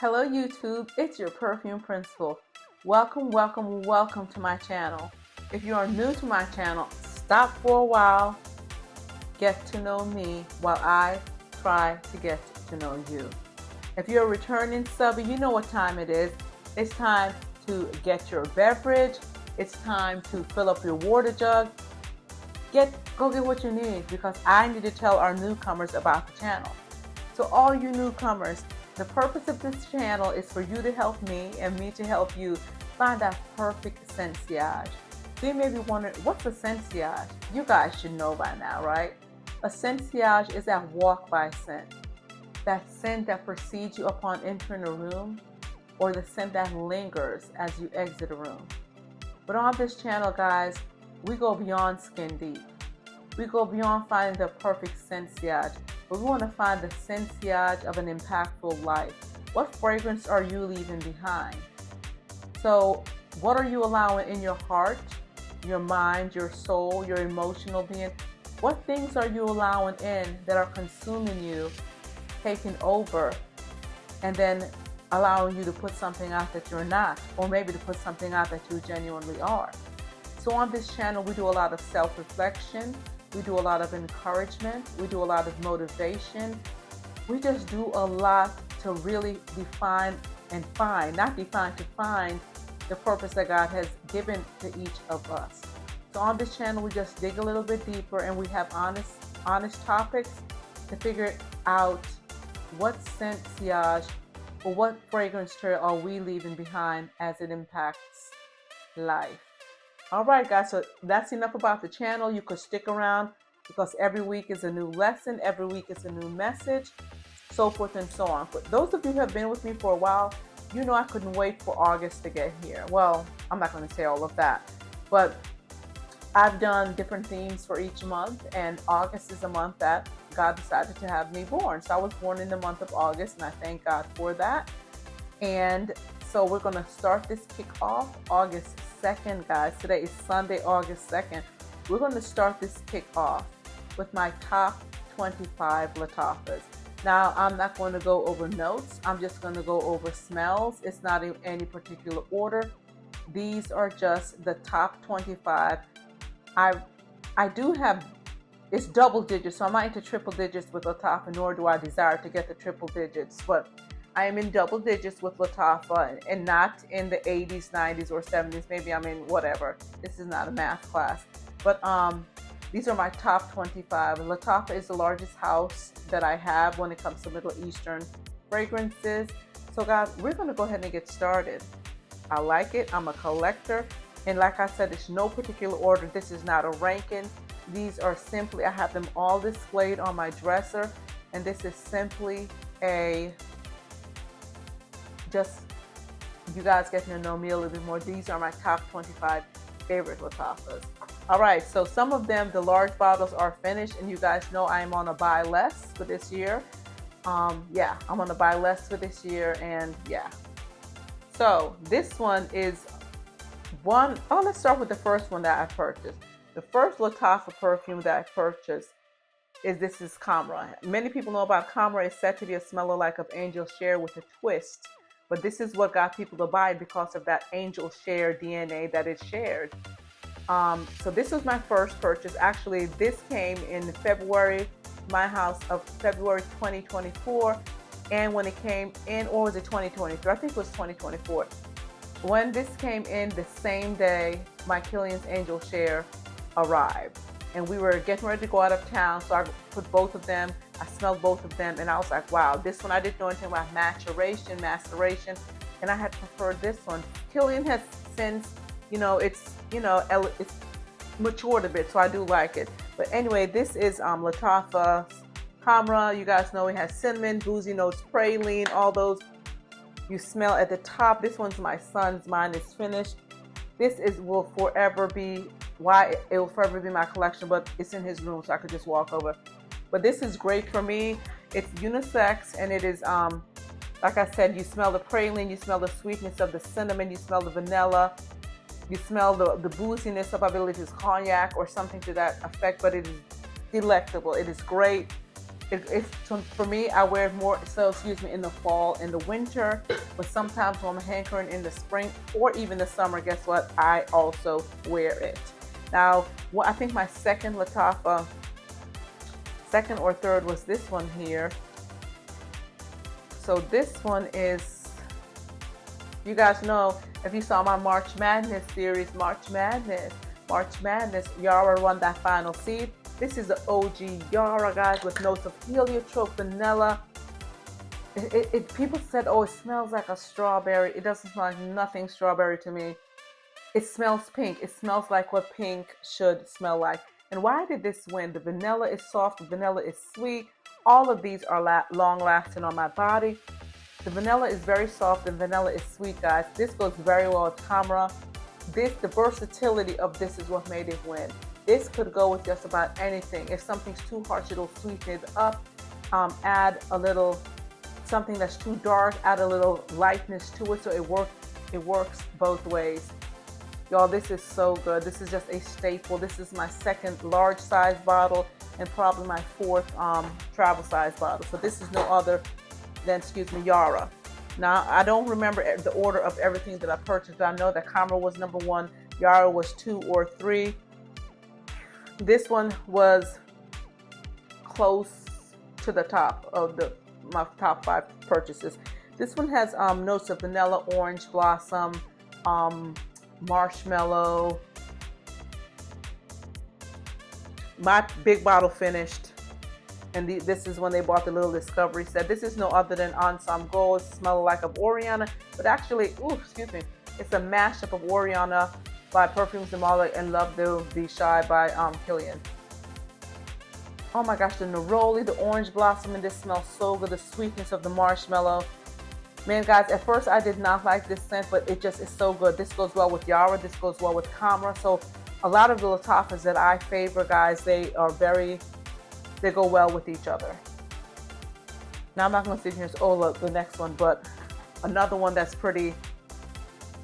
Hello YouTube, it's your perfume principal. Welcome to my channel. If you are new to my channel, stop for a while, get to know me while I try to get to know you. If you're a returning subby, you know what time it is. It's time to get your beverage. It's time to fill up your water jug. Go get what you need, because I need to tell our newcomers about the channel. So all you newcomers, the purpose of this channel is for you to help me and me to help you find that perfect sensation. So you may be wondering, what's a sensation? You guys should know by now, right? A sensation is that walk-by scent. That scent that precedes you upon entering a room, or the scent that lingers as you exit a room. But on this channel, guys, we go beyond skin deep. We go beyond finding the perfect sensation, but we want to find the sensation of an impactful life. What fragrance are you leaving behind? So what are you allowing in your heart, your mind, your soul, your emotional being? What things are you allowing in that are consuming you, taking over, and then allowing you to put something out that you're not, or maybe to put something out that you genuinely are? So on this channel, we do a lot of self-reflection. We do a lot of encouragement. We do a lot of motivation. We just do a lot to really define and find, not define, to find the purpose that God has given to each of us. So on this channel, we just dig a little bit deeper, and we have honest topics to figure out what sensation or what fragrance trail are we leaving behind as it impacts life. All right, guys, so that's enough about the channel. You could stick around, because every week is a new lesson. Every week is a new message, so forth and so on. For those of you who have been with me for a while, you know I couldn't wait for August to get here. Well, I'm not going to say all of that, but I've done different themes for each month, and August is a month that God decided to have me born. So I was born in the month of August, and I thank God for that. And so we're going to start this kickoff August 2nd, guys. Today is Sunday, August 2nd. We're going to start this kickoff with my top 25 Lattafas. Now, I'm not going to go over notes. I'm just going to go over smells. It's not in any particular order. These are just the top 25. I do have, it's double digits, so I'm not into triple digits with Lattafa, nor do I desire to get the triple digits, but I am in double digits with Lattafa, and not in the 80s, 90s, or 70s. Maybe I'm in whatever. This is not a math class. But these are my top 25. Lattafa is the largest house that I have when it comes to Middle Eastern fragrances. So guys, we're going to go ahead and get started. I like it. I'm a collector. And like I said, it's no particular order. This is not a ranking. These are simply, I have them all displayed on my dresser. And this is simply just you guys getting to know me a little bit more. These are my top 25 favorite Lattafas. All right, so some of them, the large bottles, are finished, and you guys know I am on a buy less for this year. Yeah, I'm on a buy less for this year, and yeah. So this one is one. Oh, let's start with the first one that I purchased. The first Lattafa perfume that I purchased this is Camera. Many people know about Camera. It's said to be a smeller like of angel share with a twist. But this is what got people to buy it, because of that angel share DNA that it shared. So this was my first purchase. Actually, this came in February, my house, of February 2024. And when it came in, or was it 2023? I think it was 2024. When this came in, the same day my Killian's Angel Share arrived. And we were getting ready to go out of town, so I put both of them. I smelled both of them, and I was like, wow, this one I didn't know anything about maceration, and I had preferred this one. Killian has since, it's matured a bit, so I do like it. But anyway, this is Lattafa's Camera. You guys know it has cinnamon, boozy notes, praline, all those you smell at the top. This one's my son's. Mine is finished. This will forever be it will forever be my collection, but it's in his room, so I could just walk over. But this is great for me. It's unisex, and it is, like I said, you smell the praline, you smell the sweetness of the cinnamon, you smell the vanilla, you smell the booziness of, I believe it's cognac or something to that effect, but it is delectable. It is great. for me, I wear it more, so excuse me, in the fall, in the winter, but sometimes when I'm hankering in the spring or even the summer, guess what? I also wear it. Now, I think my second Lattafa, second or third, was this one here. So this one is, you guys know, if you saw my March Madness series, March Madness, Yara won that final seed. This is the OG Yara, guys, with notes of heliotrope, vanilla. People said, oh, it smells like a strawberry. It doesn't smell like nothing strawberry to me. It smells pink. It smells like what pink should smell like. And why did this win? The vanilla is soft. The vanilla is sweet. All of these are long lasting on my body. The vanilla is very soft and vanilla is sweet, guys. This goes very well with camera. The versatility of this is what made it win. This could go with just about anything. If something's too harsh, it'll sweeten it up. Add a little something that's too dark, add a little lightness to it, so it works both ways. Y'all, this is so good. This is just a staple. This is my second large size bottle and probably my fourth travel size bottle. So this is no other than, excuse me, Yara. Now, I don't remember the order of everything that I purchased, but I know that Camera was number 1, Yara was 2 or 3. This one was close to the top of my top 5 purchases. This one has notes of vanilla, orange blossom, marshmallow. My big bottle finished, and this is when they bought the little discovery set. This is no other than Ensemble Gold. It smells like of Oriana, but actually, excuse me, it's a mashup of Oriana by Perfumes and Love to Be Shy by Killian. Oh my gosh, the neroli, the orange blossom in this smells so good. The sweetness of the marshmallow. Man, guys, at first I did not like this scent, but it just is so good. This goes well with Yara. This goes well with Camera. So a lot of the Lattafas that I favor, guys, they go well with each other. Now, I'm not going to sit here and say, oh, look, the next one, but another one that's pretty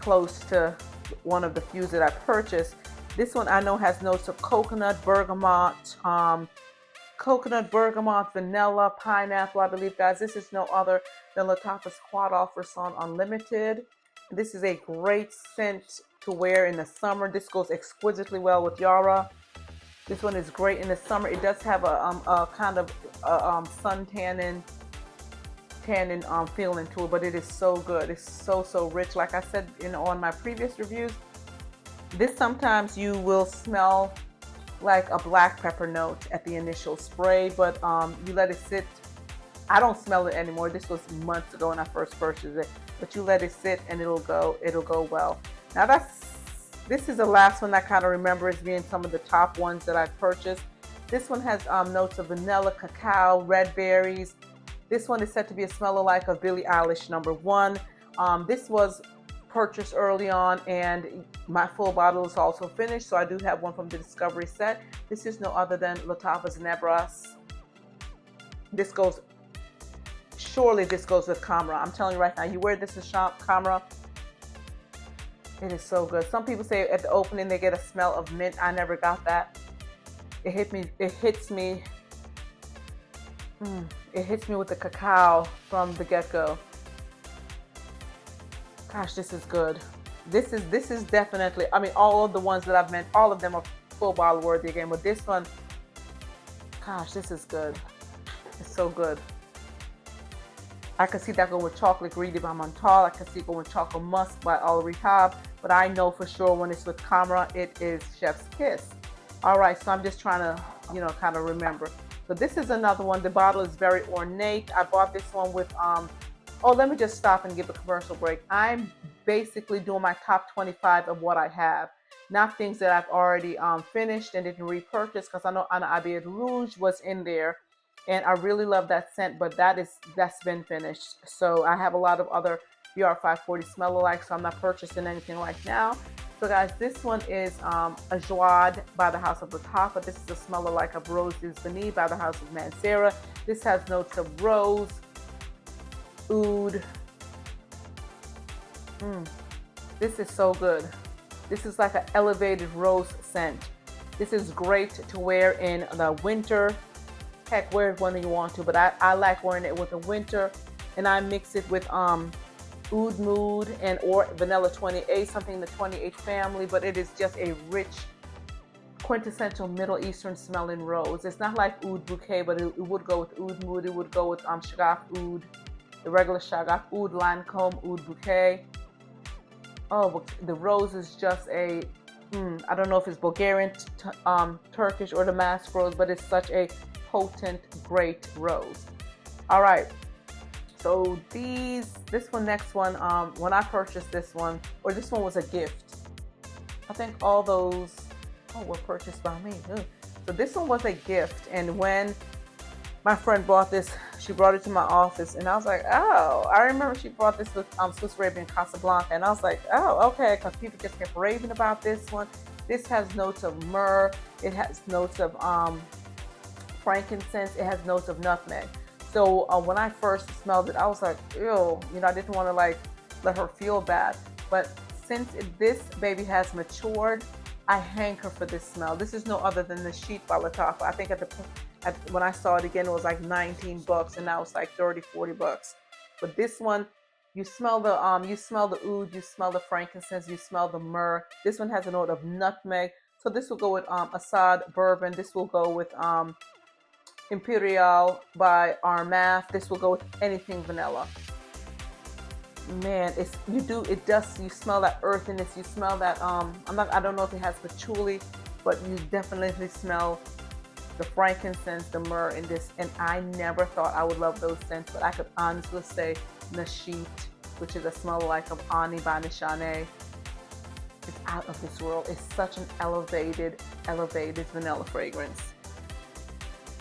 close to one of the few that I purchased. This one I know has notes of coconut, bergamot, vanilla, pineapple, I believe, guys. This is no other than Lattafa's Quad Offer Son Unlimited. This is a great scent to wear in the summer. This goes exquisitely well with Yara. This one is great in the summer. It does have a kind of sun tannin feeling to it, but it is so good. It's so rich. Like I said on my previous reviews, this sometimes you will smell like a black pepper note at the initial spray, but you let it sit. I don't smell it anymore. This was months ago when I first purchased it, but you let it sit and it'll go well. Now this is the last one I kind of remember as being some of the top ones that I purchased. This one has notes of vanilla, cacao, red berries. This one is said to be a smell-alike of Billie Eilish #1. This was purchased early on, and my full bottle is also finished, so I do have one from the Discovery set. This is no other than Lattafa's Nebras. Surely this goes with Camera. I'm telling you right now, you wear this in Camera, it is so good. Some people say at the opening they get a smell of mint. I never got that. It hits me with the cacao from the get-go. Gosh, this is good. This is definitely, I mean, all of the ones that I've meant, all of them are full bottle worthy again, but this one, gosh, this is good. It's so good. I can see that going with Chocolate Greedy by Montal. I can see it going with Chocolate Musk by Al Rehab, but I know for sure when it's with Camera, it is Chef's Kiss. All right, so I'm just trying to, kind of remember. So this is another one. The bottle is very ornate. I bought this one with, let me just stop and give a commercial break. I'm basically doing my top 25 of what I have, not things that I've already finished and didn't repurchase, because I know Ana Abiyed Rouge was in there, and I really love that scent, but that's been finished. So I have a lot of other BR540 smell-alike, so I'm not purchasing anything right now. So guys, this one is a Joie by the House of Lattafa. This is a smell-alike of Rose is Vanille by the House of Mancera. This has notes of rose, oud. This is so good. This is like an elevated rose scent. This is great to wear in the winter. heck, wear it when you want to, but I like wearing it with the winter, and I mix it with Oud Mood and or Vanilla 28, something in the 28 family, but it is just a rich, quintessential Middle Eastern smelling rose. It's not like Oud Bouquet, but it would go with Oud Mood. It would go with Shagaf Oud, the regular Shagaf Oud, Lancome, Oud Bouquet. Oh, the rose is just a, I don't know if it's Bulgarian, Turkish, or Damask rose, but it's such a potent, great rose. All right. So this one, next one, when I purchased this one, or this one was a gift. I think all those, were purchased by me. So this one was a gift, and when my friend bought this, she brought it to my office, and I was like, oh, I remember she brought this with Swiss Arabian Casablanca, and I was like, oh, okay, because people just kept raving about this one. This has notes of myrrh, it has notes of frankincense, it has notes of nutmeg. So when I first smelled it, I was like, ew, I didn't want to like let her feel bad. But since this baby has matured, I hanker for this smell. This is no other than the Sheet by Lattafa. I think when I saw it again, it was like $19, and now it's like $30-$40. But this one, you smell the oud, you smell the frankincense, you smell the myrrh. This one has a note of nutmeg. So this will go with Assad bourbon. This will go with Imperial by Armaf. This will go with anything vanilla. Man, you smell that earthiness, you smell that I don't know if it has patchouli, but you definitely smell the frankincense, the myrrh in this, and I never thought I would love those scents, but I could honestly say Nasheet, which is a smell like of Ani by Nishane, it's out of this world. It's such an elevated vanilla fragrance.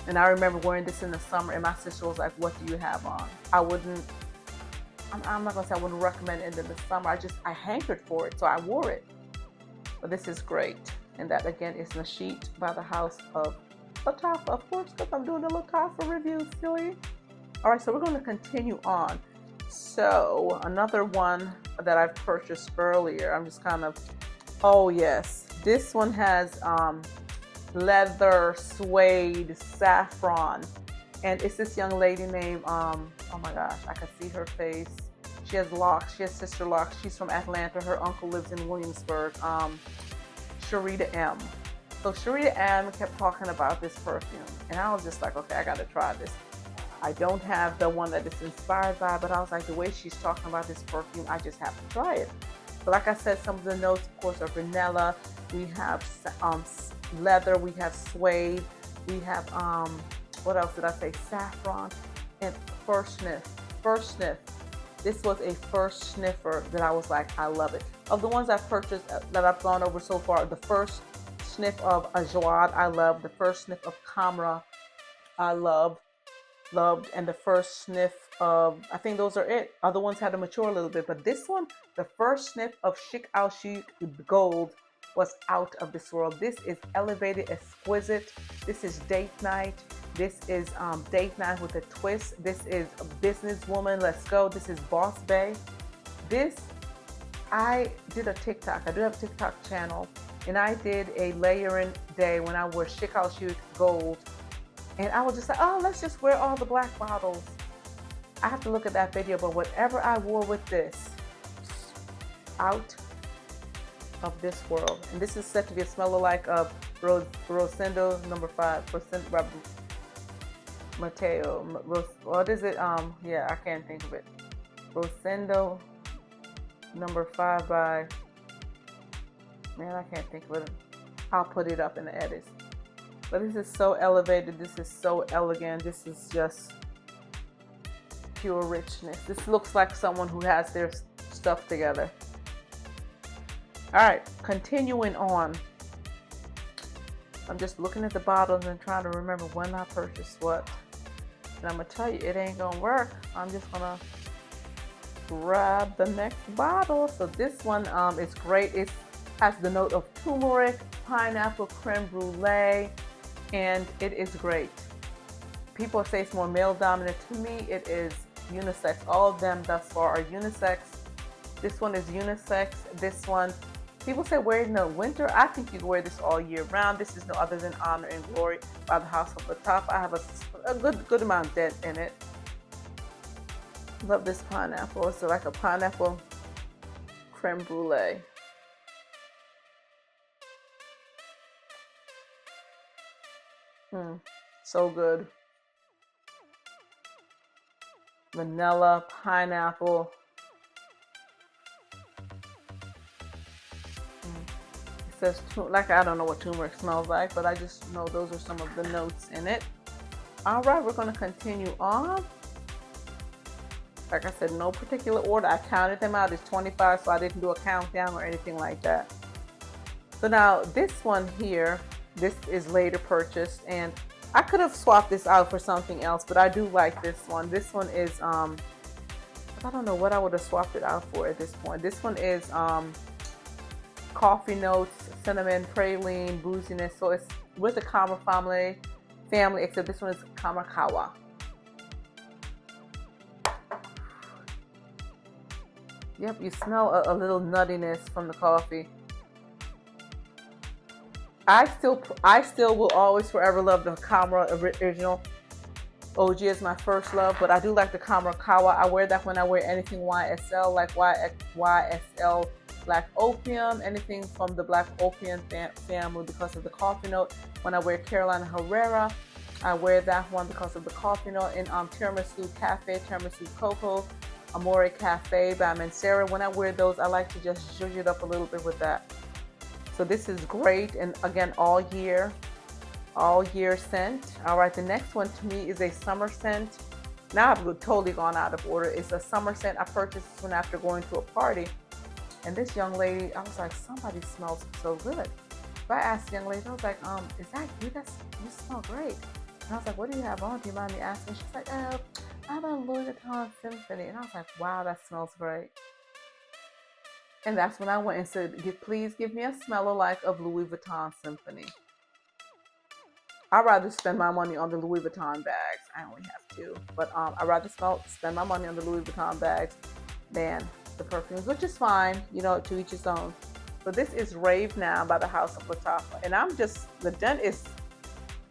And I remember wearing this in the summer, and my sister was like, what do you have on? I'm not gonna say I wouldn't recommend it in the summer. I hankered for it, so I wore it. But this is great. And that again is Nasheet by the house of Lattafa, of course, because I'm doing the Lattafa review, silly. All right, so we're going to continue on. So another one that I've purchased earlier, I'm just kind of, oh yes, this one has leather, suede, saffron, and it's this young lady named, oh my gosh, I can see her face. She has locks, she has sister locks. She's from Atlanta. Her uncle lives in Williamsburg, Sharita M. So Sharita M kept talking about this perfume, and I was just like, okay, I gotta try this. I don't have the one that it's inspired by, but I was like, the way she's talking about this perfume, I just have to try it. But like I said, some of the notes, of course, are vanilla. We have leather, we have suede, we have, what else did I say? Saffron, and first sniff. This was a first sniffer that I was like, I love it. Of the ones I've purchased that I've gone over so far, the first sniff of Ajwad, I love. The first sniff of Kamra, I loved. And the first sniff of, I think those are it. Other ones had to mature a little bit, but this one, the first sniff of Chic Al Chic Gold was out of this world. This is elevated, exquisite. This is date night. This is date night with a twist. This is a businesswoman. Let's go. This is Boss Bae. I did a TikTok. I do have a TikTok channel, and I did a layering day when I wore Chic Al Chic Gold. And I was just like, oh, let's just wear all the black bottles. I have to look at that video, but whatever I wore with this, out of this world. And this is said to be a smell like of Rosendo number 5, Mateo. What is it? Yeah, I can't think of it. Rosendo number 5 by, man, I can't think of it. I'll put it up in the edits. But this is so elevated. This is so elegant. This is just pure richness. This looks like someone who has their stuff together. All right, continuing on. I'm just looking at the bottles and trying to remember when I purchased what. And I'm going to tell you, it ain't going to work. I'm just going to grab the next bottle. So this one is great. It has the note of turmeric, pineapple, creme brulee, and it is great. People say it's more male dominant. To me, it is unisex. All of them thus far are unisex. This one is unisex. This one, people say wear it in the winter. I think you can wear this all year round. This is no other than Honor and Glory by the House of Lattafas. I have a a good amount of dent in it. Love this pineapple. It's like a pineapple creme brulee. So good. Vanilla, pineapple. It says, like, I don't know what turmeric smells like, but I just know those are some of the notes in it. All right, we're going to continue on. Like I said, no particular order. I counted them out. It's 25, so I didn't do a countdown or anything like that. So now this one here, this is later purchased, and I could have swapped this out for something else, but I do like this one. This one is, I don't know what I would have swapped it out for at this point. This one is coffee notes, cinnamon, praline, booziness. So it's with the Kama family, except this one is Kamakawa. Yep, you smell a little nuttiness from the coffee. I still will always forever love the Kama original. OG is my first love, but I do like the Kamakawa. I wear that when I wear anything YSL, like YSL Black Opium, anything from the Black Opium family because of the coffee note. When I wear Carolina Herrera, I wear that one because of the coffee note. In Tiramisu Cafe, Tiramisu Coco, Amore Cafe by Mancera. When I wear those, I like to just zhuzh it up a little bit with that. So this is great, and again, all year scent. All right, the next one to me is a summer scent. Now I've totally gone out of order. It's a summer scent. I purchased this one after going to a party, and this young lady, I was like, somebody smells so good. So I asked the young lady, I was like, is that you? You smell great. And I was like, what do you have on? Do you mind me asking? She's like, I have a Louis Vuitton Symphony. And I was like, wow, that smells great. And that's when I went and said, please give me a smell alike of Louis Vuitton Symphony. I'd rather spend my money on the Louis Vuitton bags. I only have two. But I'd rather spend my money on the Louis Vuitton bags than the perfumes, which is fine, to each his own. But this is Rave Now by the House of Lattafa. And the dent is,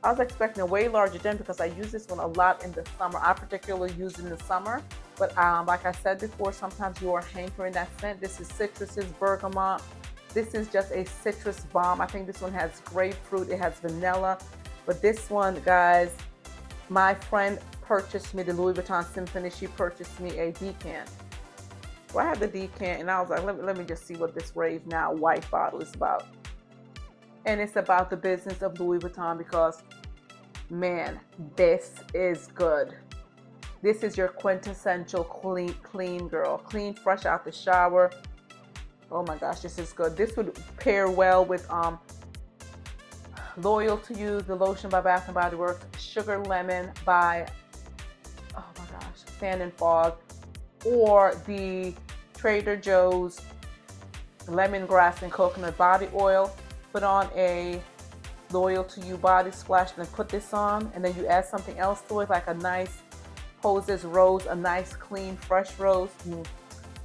I was expecting a way larger dent because I use this one a lot in the summer. I particularly use it in the summer. But like I said before, sometimes you are hankering that scent. This is citruses, bergamot. This is just a citrus bomb. I think this one has grapefruit. It has vanilla. But this one, guys, my friend purchased me the Louis Vuitton Symphony. She purchased me a decant. So I had the decant, and I was like, let me just see what this Rave Now white bottle is about. And it's about the business of Louis Vuitton because, man, this is good. This is your quintessential clean girl. Clean, fresh out the shower. Oh my gosh, this is good. This would pair well with Loyal to You, the lotion by Bath & Body Works, Sugar Lemon by, oh my gosh, Sand and Fog, or the Trader Joe's Lemongrass and Coconut Body Oil. Put on a Loyal to You body splash and then put this on, and then you add something else to it, like a nice Poses rose, a nice clean fresh rose.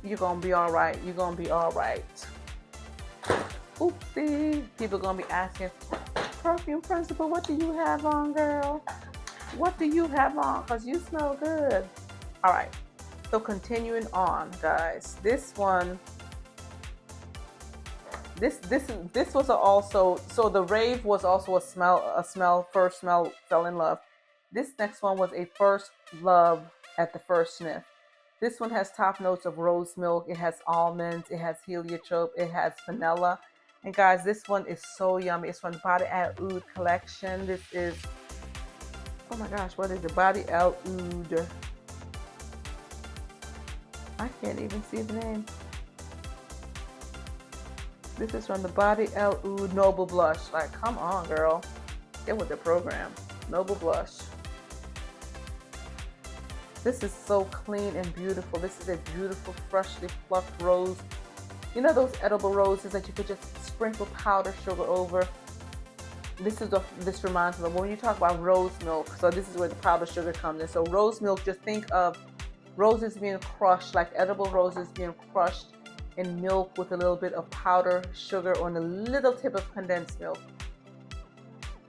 You're gonna be all right. You're gonna be all right. Oopsie. People gonna be asking, Perfume Principal, what do you have on, girl? What do you have on? Because you smell good. All right. So continuing on, guys. This one, this was also, so the Rave was also first smell, fell in love. This next one was a first love at the first sniff. This one has top notes of rose milk. It has almonds. It has heliotrope. It has vanilla. And guys, this one is so yummy. It's from the Body Oud collection. This is, oh my gosh, what is it? Body Oud. I can't even see the name. This is from the Body Oud Noble Blush. Like, come on, girl. Get with the program. Noble Blush. This is so clean and beautiful. This is a beautiful, freshly plucked rose. You know those edible roses that you could just sprinkle powdered sugar over? This reminds me of when you talk about rose milk. So this is where the powdered sugar comes in. So rose milk, just think of roses being crushed, like edible roses being crushed in milk with a little bit of powdered sugar on a little tip of condensed milk.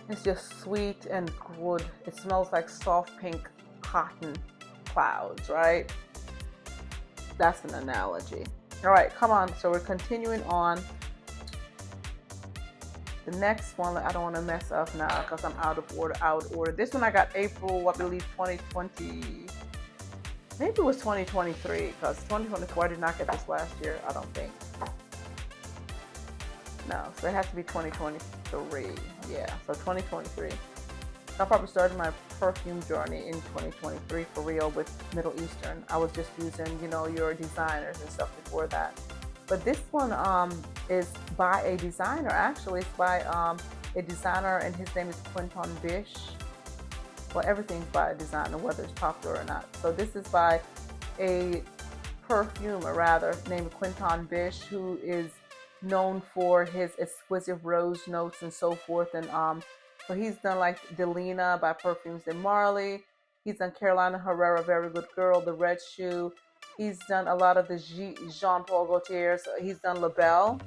It's just sweet and good. It smells like soft pink cotton clouds, right? That's an analogy. All right, come on. So we're continuing on. The next one, I don't want to mess up now because I'm out of order. This one I got April, I believe 2020. Maybe it was 2023 because 2024 I did not get this last year, I don't think. No, so it has to be 2023. Yeah, so 2023. I probably started my perfume journey in 2023 for real with Middle Eastern. I was just using, your designers and stuff before that. But this one is by a designer. Actually, it's by a designer, and his name is Quinton Bish. Well, everything's by a designer, whether it's popular or not. So this is by a perfumer, rather, named Quinton Bish, who is known for his exquisite rose notes and so forth. And so he's done like Delina by Perfumes de Marley. He's done Carolina Herrera, Very Good Girl, The Red Shoe. He's done a lot of the Jean-Paul Gaultier. So he's done La Belle.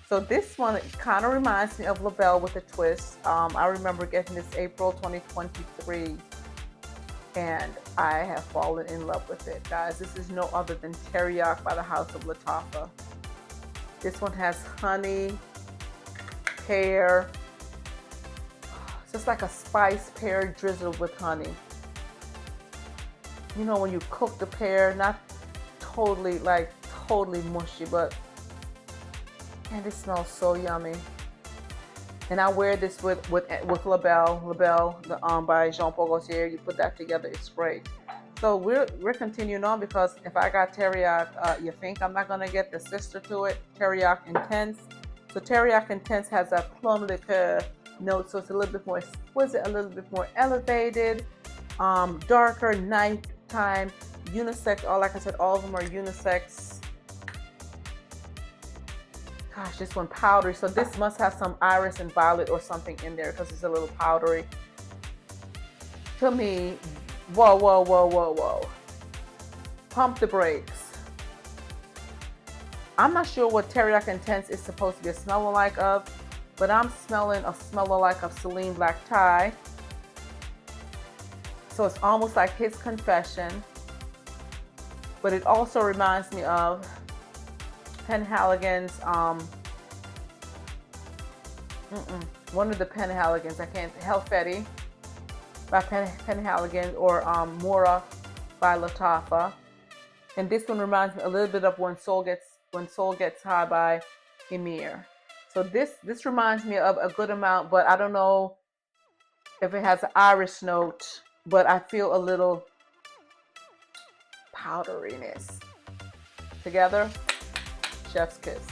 So this one kind of reminds me of La Belle with a twist. I remember getting this April 2023, and I have fallen in love with it, guys. This is no other than Teriyaki by the House of Lattafa. This one has honey, pear. It's just like a spiced pear drizzled with honey. You know, when you cook the pear, not totally mushy, but and it smells so yummy. And I wear this with La Belle, by Jean-Paul Gaultier. You put that together, it's great. So we're continuing on because if I got Teriyaki, you think I'm not gonna get the sister to it, Teriyaki Intense. So Teriyaki Intense has a plum liqueur note, so it's a little bit more exquisite, a little bit more elevated, darker, nighttime, unisex. Like I said, all of them are unisex. Gosh, this one powdery. So this must have some iris and violet or something in there because it's a little powdery. To me, whoa. Pump the brakes. I'm not sure what Teriyaki Intense is supposed to be smelling like of, but I'm smelling a smell like of Celine Black Tie. So it's almost like his Confession, but it also reminds me of Penhaligon's, one of the Penhaligons, Helfetti by Penhaligon, or Mora by Lattafa. And this one reminds me a little bit of When Soul Gets High by Emir. So this reminds me of a good amount, but I don't know if it has an iris note, but I feel a little powderiness. Together, chef's kiss.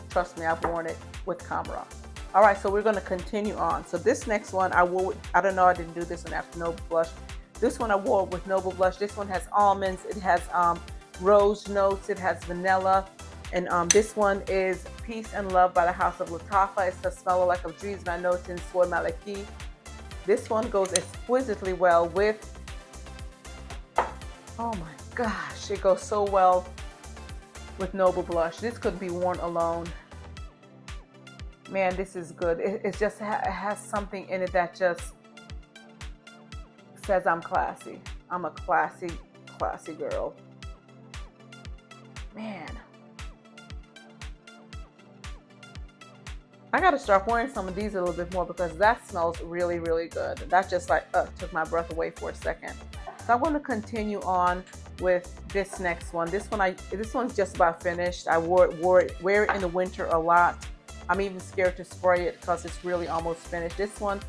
Trust me, I've worn it with camera. All right, so we're going to continue on. So this next one I wore with, I don't know, I didn't do this one after Noble Blush. This one I wore with Noble Blush. This one has almonds. It has rose notes. It has vanilla. And this one is Peace and Love by the House of Lattafa. It's a smell like of Dries Van Noten Soy Maliki. This one goes exquisitely well with, oh my gosh, it goes so well with Noble Blush. This could be worn alone. Man, this is good. It just has something in it that just says I'm classy. I'm a classy girl. Man. I gotta start wearing some of these a little bit more because that smells really, really good. That just like took my breath away for a second. So I'm gonna continue on with this next one. This one's just about finished. I wear it in the winter a lot. I'm even scared to spray it because it's really almost finished. This one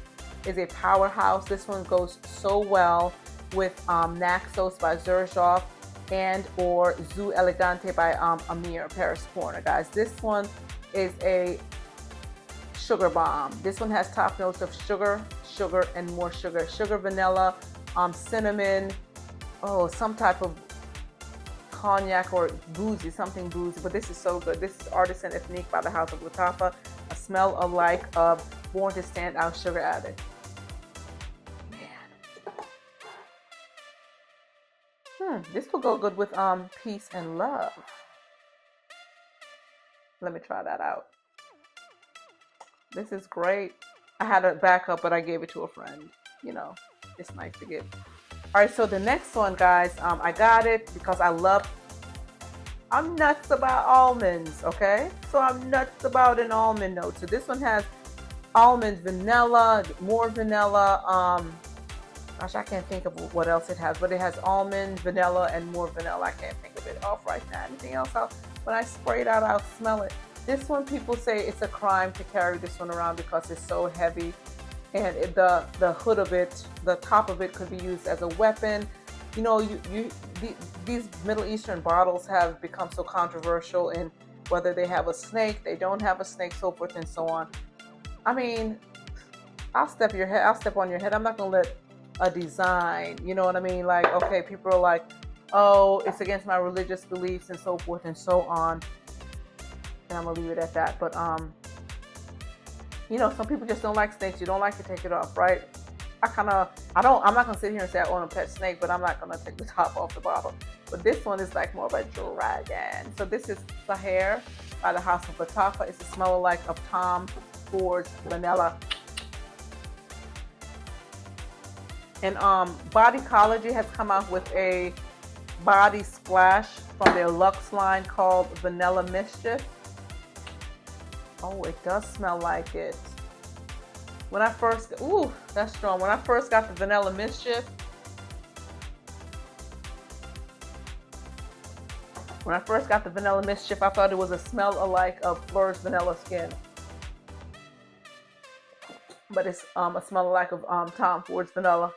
is a powerhouse. This one goes so well with Naxos by Xerjoff and or Zoo Elegante by Amir Paris Corner, guys. This one is a sugar bomb. This one has top notes of sugar, and more sugar. Sugar, vanilla, cinnamon, some type of cognac or something boozy, but this is so good. This is Artisan Ethnique by the House of Lattafa. A smell alike of Born to Stand Out Sugar Addict. Man. This will go good with Peace and Love. Let me try that out. This is great. I had a backup, but I gave it to a friend. You know, it's nice to give. All right, so the next one, guys, I got it because I'm nuts about almonds, okay? So I'm nuts about an almond note. So this one has almond, vanilla, more vanilla. Gosh, I can't think of what else it has, but it has almond, vanilla, and more vanilla. I can't think of it off right now. Anything else? When I spray it out, I'll smell it. This one, people say it's a crime to carry this one around because it's so heavy, and the hood of it, the top of it, could be used as a weapon. You know, these Middle Eastern bottles have become so controversial in whether they have a snake, they don't have a snake, so forth and so on. I mean, I'll step on your head. I'm not gonna let a design, you know what I mean? Like, okay, people are like, oh, it's against my religious beliefs and so forth and so on. And I'm gonna leave it at that. But you know, some people just don't like snakes. You don't like to take it off, right? I'm not gonna sit here and say I own a pet snake, but I'm not gonna take the top off the bottle. But this one is like more of a dragon. So this is Sahar by the House of Lattafa. It's a smell like of Tom Ford's vanilla. And Bodycology has come out with a body splash from their Luxe line called Vanilla Mischief. Oh, it does smell like it. When I first, ooh, that's strong. When I first got the Vanilla Mischief, I thought it was a smell alike of Fleur's Vanilla Skin. But it's a smell alike of Tom Ford's Vanilla.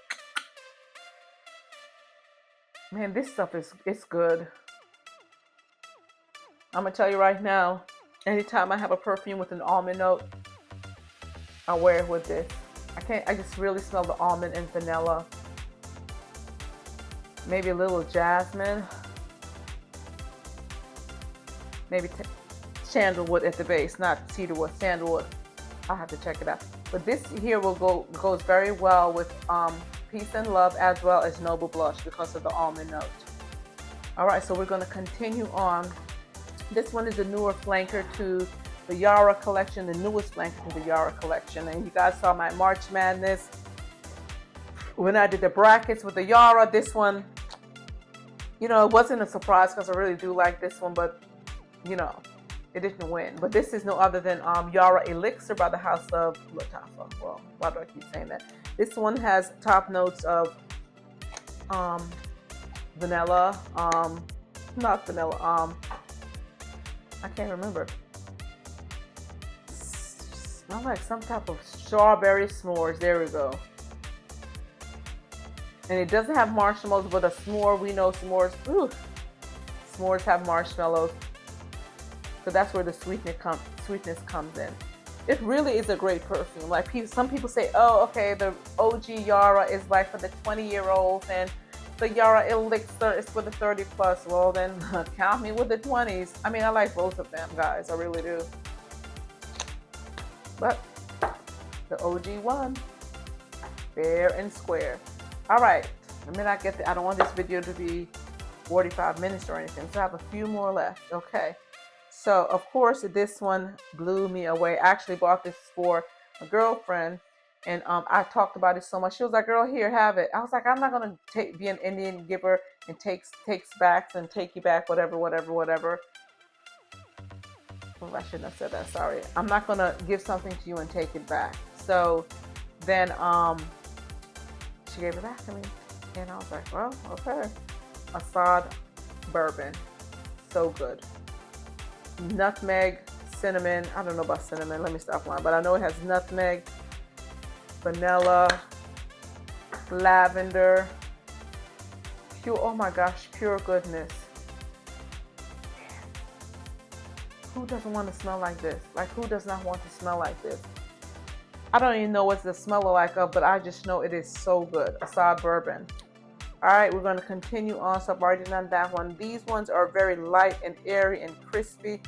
Man, this stuff it's good. I'm gonna tell you right now, anytime I have a perfume with an almond note, I wear it with this. I just really smell the almond and vanilla. Maybe a little jasmine. Maybe sandalwood at the base, not cedarwood, sandalwood. I'll have to check it out. But this here goes very well with Peace and Love as well as Noble Blush because of the almond note. All right, so we're going to continue on. This one is a newer flanker to the Yara collection, the newest flanker to the Yara collection. And you guys saw my March Madness when I did the brackets with the Yara. This one, you know, it wasn't a surprise because I really do like this one, but you know, it didn't win. But this is no other than Yara Elixir by the House of Lattafa. Well, why do I keep saying that? This one has top notes of vanilla, not vanilla, I can't remember. Smells like some type of strawberry s'mores. There we go. And it doesn't have marshmallows, but a s'more, we know s'mores. Ooh, s'mores have marshmallows. So that's where the sweetness comes in. It really is a great perfume. Like some people say, oh, okay, the OG Yara is like for the 20-year-olds and the Yara Elixir is for the 30 plus. Well, then count me with the 20s. I mean, I like both of them, guys. I really do. But the OG one, fair and square. All right, let me not I don't want this video to be 45 minutes or anything. So I have a few more left. Okay. So, of course, this one blew me away. I actually bought this for a girlfriend, and I talked about it so much. She was like, girl, here, have it. I was like, I'm not going to be an Indian giver and takes backs and take you back, whatever. Well, I shouldn't have said that, sorry. I'm not going to give something to you and take it back. So then she gave it back to me, and I was like, well, okay. Assad bourbon, so good. Nutmeg, cinnamon. I don't know about cinnamon. Let me stop lying. But I know it has nutmeg, vanilla, lavender. Pure. Oh my gosh, pure goodness. Who doesn't want to smell like this? Like, who does not want to smell like this? I don't even know what the smell like of, but I just know it is so good. Assad bourbon. All right, we're going to continue on. So I've already done that one. These ones are very light and airy and crispy.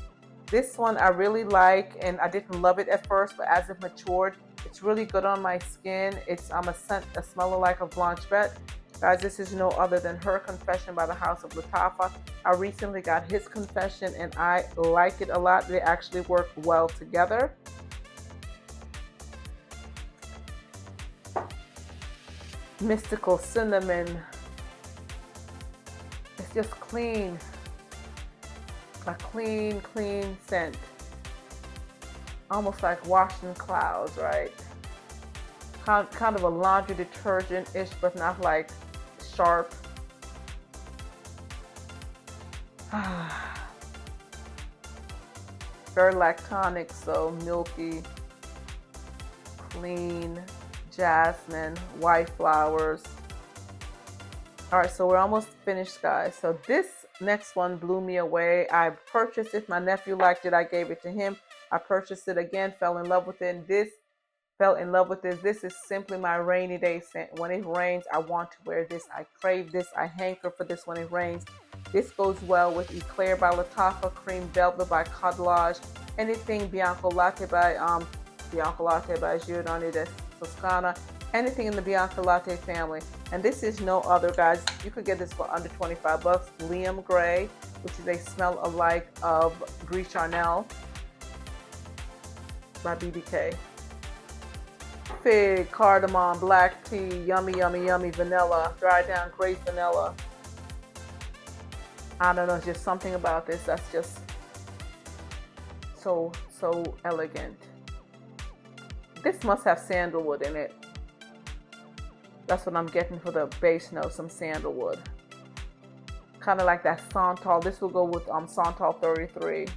This one I really like, and I didn't love it at first, but as it matured, it's really good on my skin. It's a smell alike of Blanche Bette. Guys, this is no other than Her Confession by the House of Lattafa. I recently got his confession, and I like it a lot. They actually work well together. mystical cinnamon. It's just clean. A clean, clean scent. Almost like washing clouds, right? Kind of a laundry detergent-ish, but not like sharp. Very lactonic, so milky, clean, jasmine, white flowers. All right, so we're almost finished, guys. So this next one blew me away. I purchased it. My nephew liked it. I gave it to him. I purchased it again, fell in love with it. This is simply my rainy day scent. When it rains, I want to wear this. I crave this. I hanker for this when it rains. This goes well with Eclair by Lattafa, Cream Velvet by Codlage, anything Bianco Latte by Giordani de Toscana, anything in the Bianco Latte family. And this is no other, guys. You could get this for under 25 bucks. Liam Gray, which is a smell alike of Gris Charnel by BBK. Fig, cardamom, black tea, yummy, yummy, yummy, vanilla, dried down grape vanilla. I don't know, just something about this that's just so elegant. This must have sandalwood in it. That's what I'm getting for the base note, some sandalwood. Kind of like that Santal. This will go with Santal 33.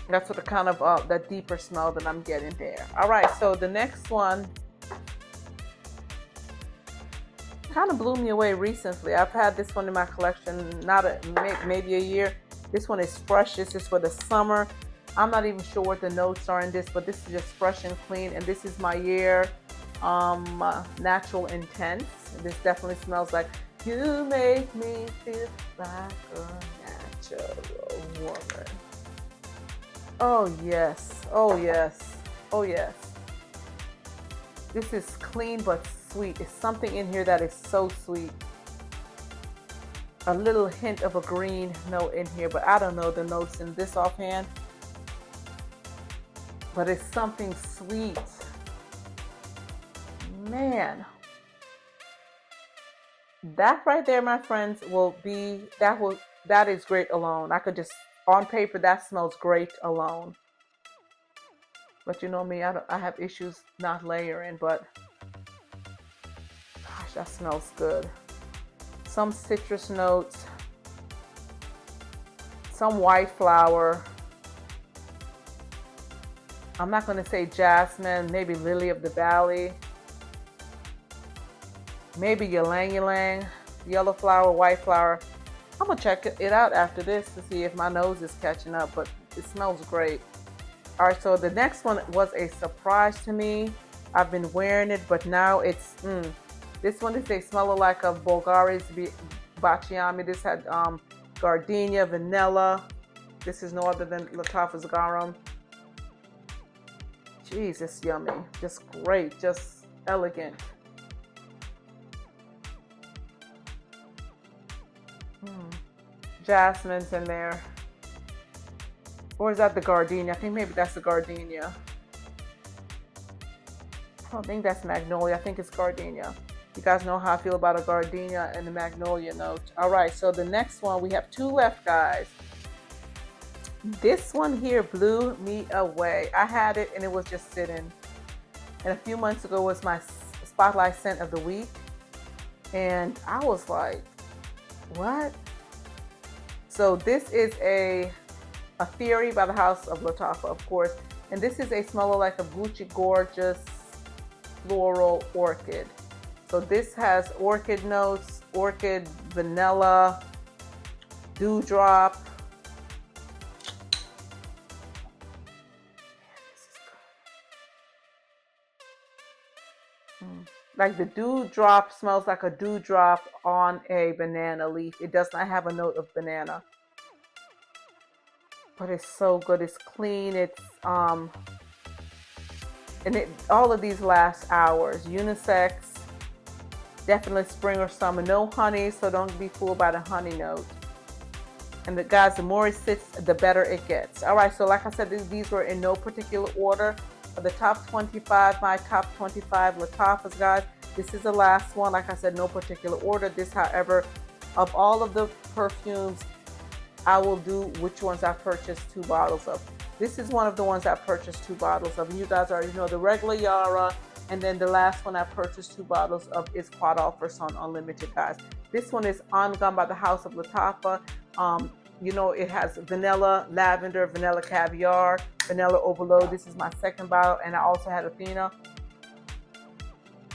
That's what the kind of that deeper smell that I'm getting there. All right, so the next one kind of blew me away recently. I've had this one in my collection maybe a year. This one is fresh. This is for the summer. I'm not even sure what the notes are in this, but this is just fresh and clean. And this is Maillard Natural Intense. This definitely smells like you make me feel like a natural woman. Oh yes, oh yes, oh yes. This is clean but sweet. It's something in here that is so sweet. A little hint of a green note in here, but I don't know the notes in this offhand. But it's something sweet. Man. That right there, my friends, that is great alone. I could just, on paper, that smells great alone. But you know me, I have issues not layering, but gosh, that smells good. Some citrus notes, some white flower. I'm not going to say jasmine, maybe lily of the valley, maybe ylang ylang, yellow flower, white flower. I'm going to check it out after this to see if my nose is catching up, but it smells great. All right, so the next one was a surprise to me. I've been wearing it, but now it's, this one is a smell like of Bulgari's Baciami. This had gardenia, vanilla. This is no other than Lattafa's Garum. Jeez, it's yummy. Just great, just elegant. Jasmine's in there. Or is that the gardenia? I think maybe that's the gardenia. I don't think that's magnolia. I think it's gardenia. You guys know how I feel about a gardenia and the magnolia note. All right, so the next one, we have two left, guys. This one here blew me away. I had it and it was just sitting. And a few months ago was my spotlight scent of the week. And I was like, what? So this is a Theory by the House of Lattafa, of course. And this is a smell like a Gucci Gorgeous Floral Orchid. So this has orchid notes, orchid, vanilla, dewdrop. Like the dewdrop smells like a dewdrop on a banana leaf. It does not have a note of banana. But it's so good. It's clean. It's and all of these last hours. Unisex. Definitely spring or summer. No honey, so don't be fooled by the honey note. And guys, the more it sits, the better it gets. All right, so like I said, these were in no particular order. For the top 25, my top 25 Lattafas, guys. This is the last one. Like I said, no particular order. This, however, of all of the perfumes, I will do which ones I purchased 2 bottles of. This is one of the ones I purchased 2 bottles of. And you guys already know the regular Yara. And then the last one I purchased 2 bottles of is Quad Offer Sun Unlimited, guys. This one is On Gum by the House of Lattafa. You know, it has vanilla, lavender, vanilla caviar, vanilla overload. This is my second bottle. And I also had Athena.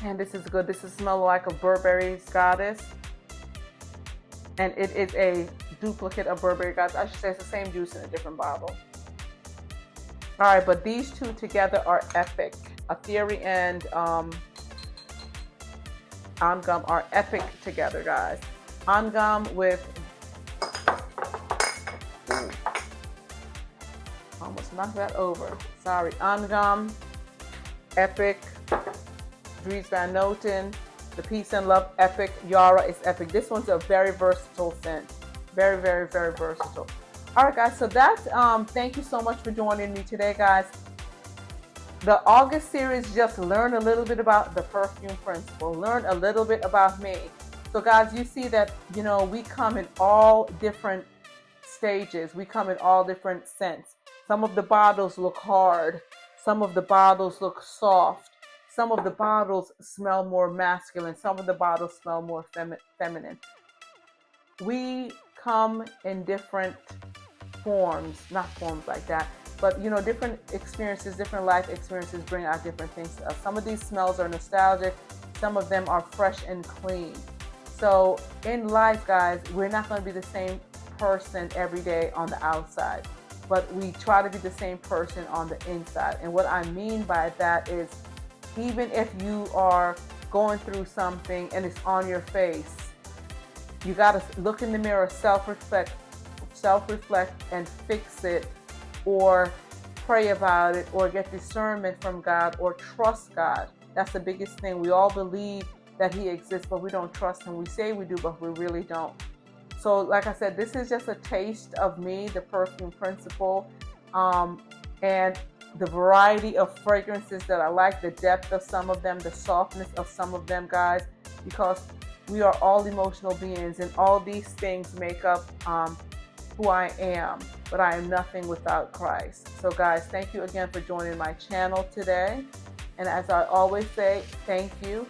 And this is good. This is smell like a Burberry Goddess. And it is a duplicate of Burberry Goddess. I should say it's the same juice in a different bottle. All right, but these two together are epic. Atheri and On Gum are epic together, guys. On Gum with... almost knocked that over. Sorry. On Gum, epic. Dries Van Noten, the Peace and Love, epic. Yara is epic. This one's a very versatile scent. Very, very, very versatile. All right, guys. So that's, thank you so much for joining me today, guys. The August series, just learn a little bit about the perfume principle. Learn a little bit about me. So, guys, you see that, you know, we come in all different stages. We come in all different scents. Some of the bottles look hard. Some of the bottles look soft. Some of the bottles smell more masculine. Some of the bottles smell more feminine. We come in different forms, not forms like that, but, you know, different experiences, different life experiences bring out different things to us. Some of these smells are nostalgic. Some of them are fresh and clean. So in life, guys, we're not going to be the same person every day on the outside, but we try to be the same person on the inside. And what I mean by that is, even if you are going through something and it's on your face, you got to look in the mirror, self-reflect and fix it, or pray about it, or get discernment from God, or trust God. That's the biggest thing. We all believe that He exists, but we don't trust Him. We say we do, but we really don't. So like I said, this is just a taste of me, the perfume principle, and the variety of fragrances that I like, the depth of some of them, the softness of some of them, guys, because we are all emotional beings, and all these things make up who I am, but I am nothing without Christ. So guys, thank you again for joining my channel today. And as I always say, thank you.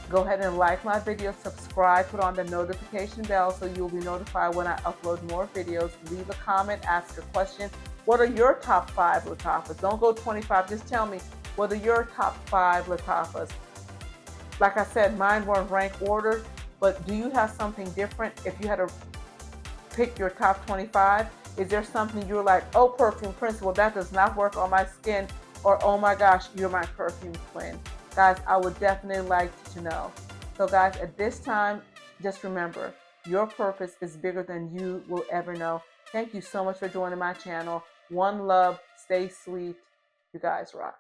Go ahead and like my video, subscribe, put on the notification bell so you'll be notified when I upload more videos. Leave a comment, ask a question. What are your top 5 Lattafas? Don't go 25. Just tell me, what are your top 5 Lattafas? Like I said, mine weren't rank ordered, but do you have something different? If you had to pick your top 25, is there something you're like, oh, perfume principle, that does not work on my skin, or oh my gosh, you're my perfume twin? Guys, I would definitely like to know. So guys, at this time, just remember, your purpose is bigger than you will ever know. Thank you so much for joining my channel. One love, stay sweet. You guys rock.